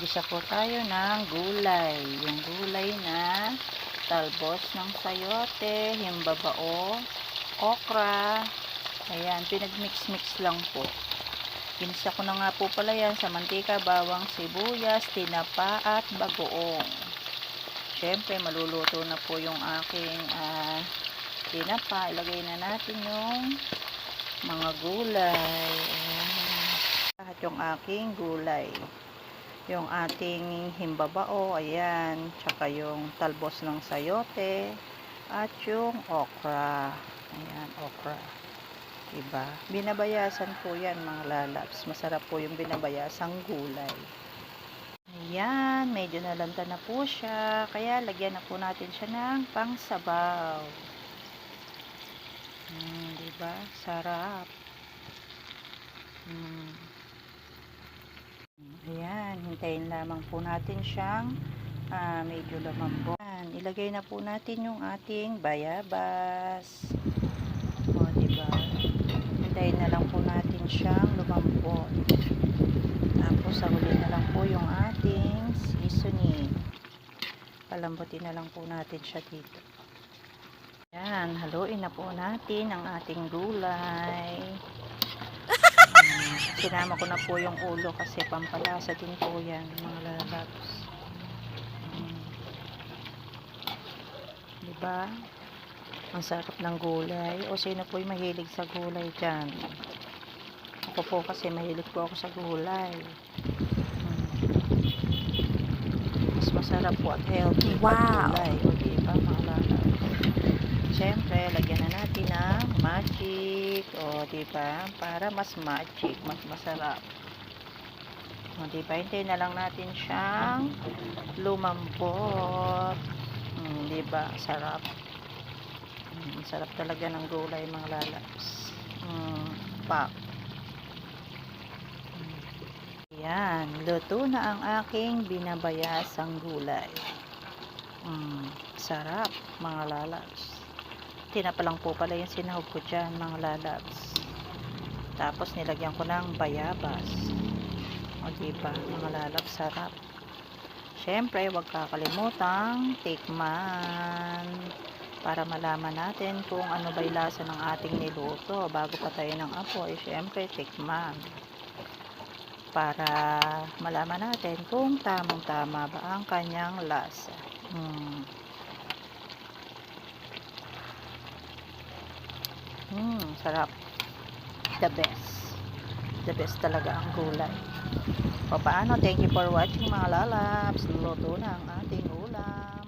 Magisa po tayo ng gulay. Yung gulay na talbos ng sayote, himbabao, okra. Ayan, pinagmix-mix lang po. Ginisa ko na nga po pala yan sa mantika, bawang, sibuyas, tinapa at bagoong. Siyempre, maluluto na po yung aking tinapa. Ilagay na natin yung mga gulay. At yung aking gulay. Yung ating himbabao, ayan, tsaka yung talbos ng sayote, at yung okra. Ayan, okra. Diba? Binabayasan po yan, mga lalabs. Masarap po yung binabayasang gulay. Ayan, medyo nalanta na po siya. Kaya lagyan na po natin siya ng pangsabaw. Diba? Sarap. Ayan, hintayin lamang po natin siyang medyo lumambot. Ilagay na po natin yung ating bayabas. O, diba? Hintayin na lang po natin siyang lumambot. Tapos, sa huli na lang po yung ating seasoning. Palambutin na lang po natin siya dito. Ayan, haluin na po natin ang ating gulay. Sinama ko na po yung ulo kasi pampalasa din po yan, mga lalabs. Diba? Ang sarap ng gulay. O sino po yung mahilig sa gulay dyan? Ako po kasi mahilig po ako sa gulay. Mas masarap po at healthy pag gulay. O diba, mga lalabs? Siyempre, lagyan na natin ng magic. O, diba? Para mas magic, mas masarap. O, diba? Hintayin na lang natin siyang lumambot. Diba? Sarap. Sarap talaga ng gulay, mga lalabs. Pak. Ayan. Luto na ang aking binabayasang gulay. Sarap, mga lalabs. Tinapa lang po pala yung sinahog ko dyan, mga lalabs. Tapos nilagyan ko ng bayabas. O diba, mga lalabs, sarap. Siyempre, huwag kakalimutang tikman para malaman natin kung ano ba'y lasa ng ating niluto. Bago patayin ng apoy, siyempre, tikman. Para malaman natin kung tamang-tama ba ang kanyang lasa. Sarap. The best. The best talaga ang gulay. O paano? Thank you for watching, mga lalabs. Luto na ang ating ulam.